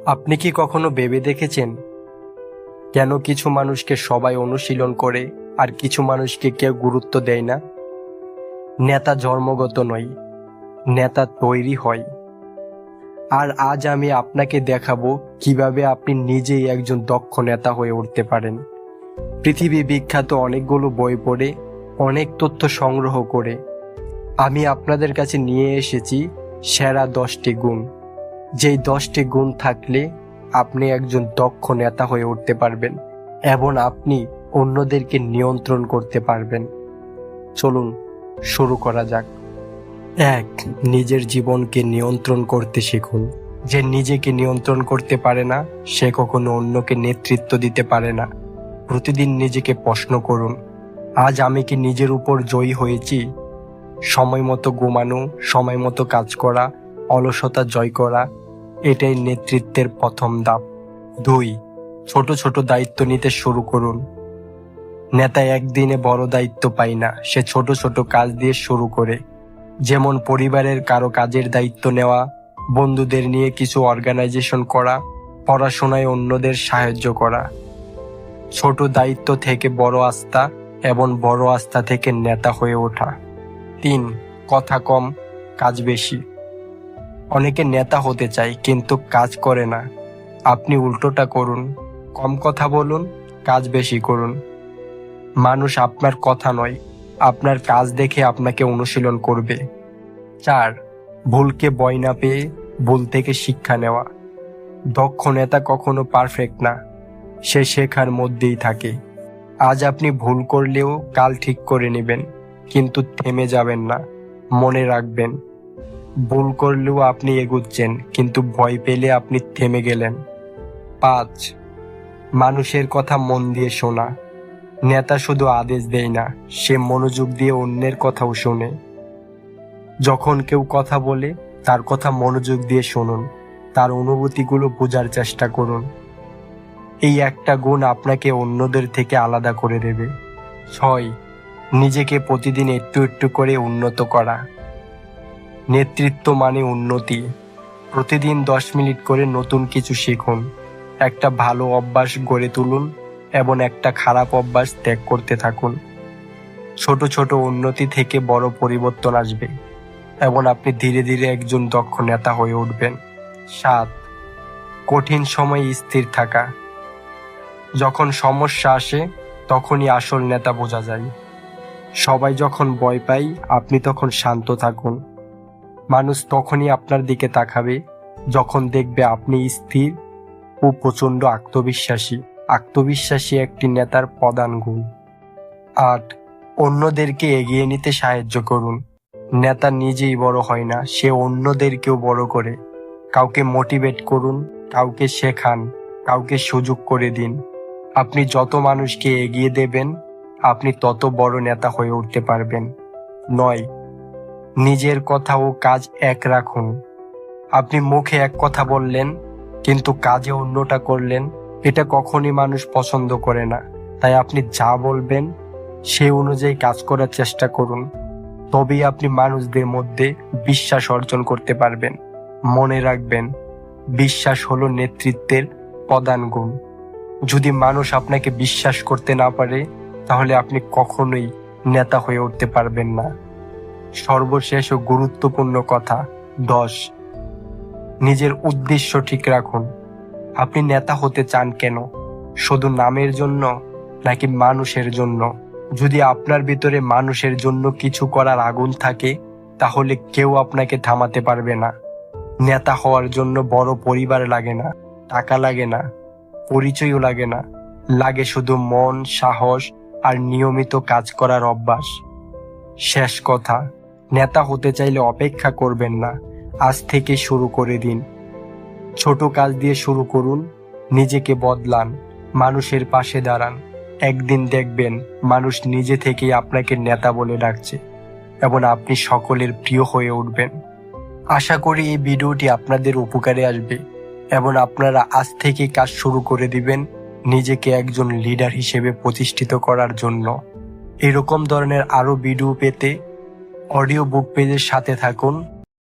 আপনি কি কখনো ভেবে দেখেছেন কেন কিছু মানুষকে সবাই অনুশীলন করে আর কিছু মানুষকে কেউ গুরুত্ব দেয় না? নেতা জন্মগত নয়, নেতা তৈরি হয়। আর আজ আমি আপনাকে দেখাবো কিভাবে আপনি নিজেই একজন দক্ষ নেতা হয়ে উঠতে পারেন। পৃথিবী বিখ্যাত অনেকগুলো বই পড়ে, অনেক তথ্য সংগ্রহ করে আমি আপনাদের কাছে নিয়ে এসেছি সেরা 10টি গুণ, যেই 10টি গুণ থাকলে আপনি একজন দক্ষ নেতা হয়ে উঠতে পারবেন এবং আপনি অন্যদেরকে নিয়ন্ত্রণ করতে পারবেন। চলুন শুরু করা যাক। 1. নিজের জীবনকে নিয়ন্ত্রণ করতে শিখুন। যে নিজেকে নিয়ন্ত্রণ করতে পারে না সে কখনো অন্যকে নেতৃত্ব দিতে পারে না। প্রতিদিন নিজেকে প্রশ্ন করুন, আজ আমি কি নিজের উপর জয়ী হয়েছি? সময় মতো ঘুমানো, সময় মতো কাজ করা, অলসতা জয় করা, এটাই নেতৃত্বের প্রথম ধাপ। 2. ছোট ছোট দায়িত্ব নিতে শুরু করুন। নেতা একদিনে বড় দায়িত্ব পায় না, সে ছোট ছোট কাজ দিয়ে শুরু করে। যেমন পরিবারের কারো কাজের দায়িত্ব নেওয়া, বন্ধুদের নিয়ে কিছু অর্গানাইজেশন করা, পড়াশোনায় অন্যদের সাহায্য করা। ছোট দায়িত্ব থেকে বড় আস্থা এবং বড় আস্থা থেকে নেতা হয়ে ওঠা। 3. কথা কম, কাজ বেশি। অনেকে নেতা হতে চায় কিন্তু কাজ করে না। আপনি উল্টোটা করুন, কম কথা বলুন, কাজ বেশি করুন। মানুষ আপনার কথা নয়, আপনার কাজ দেখে আপনাকে অনুশীলন করবে। 4. ভুলকে ভয় না পেয়ে ভুল থেকে শিক্ষা নেওয়া। দক্ষ নেতা কখনো পারফেক্ট না, সে শেখার মধ্যেই থাকে। আজ আপনি ভুল করলেও কাল ঠিক করে নেবেন, কিন্তু থেমে যাবেন না। মনে রাখবেন, ভুল করলেও আপনি এগুচ্ছেন, কিন্তু ভয় পেলে আপনি থেমে গেলেন। 5. মানুষের কথা মন দিয়ে শোনা। নেতা শুধু আদেশ দেয় না, সে মনোযোগ দিয়ে অন্যের কথাও শোনে। যখন কেউ কথা বলে তার কথা মনোযোগ দিয়ে শুনুন, তার অনুভূতিগুলো বোঝার চেষ্টা করুন। এই একটা গুণ আপনাকে অন্যদের থেকে আলাদা করে দেবে। 6. নিজেকে প্রতিদিন একটু একটু করে উন্নত করা। নেতৃত্ব মানে উন্নতি। প্রতিদিন 10 মিনিট করে নতুন কিছু শিখুন, একটা ভালো অভ্যাস গড়ে তুলুন এবং একটা খারাপ অভ্যাস ত্যাগ করতে থাকুন। ছোট ছোট উন্নতি থেকে বড় পরিবর্তন আসবে এবং আপনি ধীরে ধীরে একজন দক্ষ নেতা হয়ে উঠবেন। 7. কঠিন সময়ে স্থির থাকা। যখন সমস্যা আসে তখনই আসল নেতা বোঝা যায়। সবাই যখন ভয় পায় আপনি তখন শান্ত থাকুন। মানুষ তখনই আপনার দিকে তাকাবে যখন দেখবে আপনি স্থির ও প্রচণ্ড আত্মবিশ্বাসী। আত্মবিশ্বাসী একটি নেতার প্রধান গুণ। 8. অন্যদেরকে এগিয়ে নিতে সাহায্য করুন। নেতা নিজেই বড় হয় না, সে অন্যদেরকেও বড় করে। কাউকে মোটিভেট করুন, কাউকে শেখান, কাউকে সুযোগ করে দিন। আপনি যত মানুষকে এগিয়ে দেবেন আপনি তত বড় নেতা হয়ে উঠতে পারবেন। 9. নিজের কথা ও কাজ এক রাখুন। আপনি মুখে এক কথা বললেন কিন্তু কাজে অন্যটা করলেন, এটা কখনই মানুষ পছন্দ করে না। তাই আপনি যা বলবেন সে অনুযায়ী কাজ করার চেষ্টা করুন, তবেই আপনি মানুষদের মধ্যে বিশ্বাস অর্জন করতে পারবেন। মনে রাখবেন, বিশ্বাস হলো নেতৃত্বের প্রধান গুণ। যদি মানুষ আপনাকে বিশ্বাস করতে না পারে তাহলে আপনি কখনোই নেতা হয়ে উঠতে পারবেন না। সর্বশেষ ও গুরুত্বপূর্ণ কথা 10. নিজের উদ্দেশ্য ঠিক রাখুন। আপনি নেতা হতে চান কেন? শুধু নামের জন্য নাকি মানুষের জন্য? যদি আপনার ভিতরে মানুষের জন্য কিছু করার আগুন থাকে তাহলে কেউ আপনাকে থামাতে পারবে না। নেতা হওয়ার জন্য বড় পরিবার লাগে না, টাকা লাগে না, পরিচয়ও লাগে না। লাগে শুধু মন, সাহস আর নিয়মিত কাজ করার অভ্যাস। শেষ কথা, নেতা হতে চাইলে অপেক্ষা করবেন না, আজ থেকে শুরু করে দিন। ছোট কাজ দিয়ে শুরু করুন, নিজেকে বদলান, মানুষের পাশে দাঁড়ান। একদিন দেখবেন মানুষ নিজে থেকেই আপনাকে নেতা বলে ডাকছে এবং আপনি সকলের প্রিয় হয়ে উঠবেন। আশা করি এই ভিডিওটি আপনাদের উপকারে আসবে এবং আপনারা আজ থেকে কাজ শুরু করে দিবেন নিজেকে একজন লিডার হিসেবে প্রতিষ্ঠিত করার জন্য। এরকম ধরনের আরো ভিডিও পেতে অডিও বুক পেজের সাথে থাকুন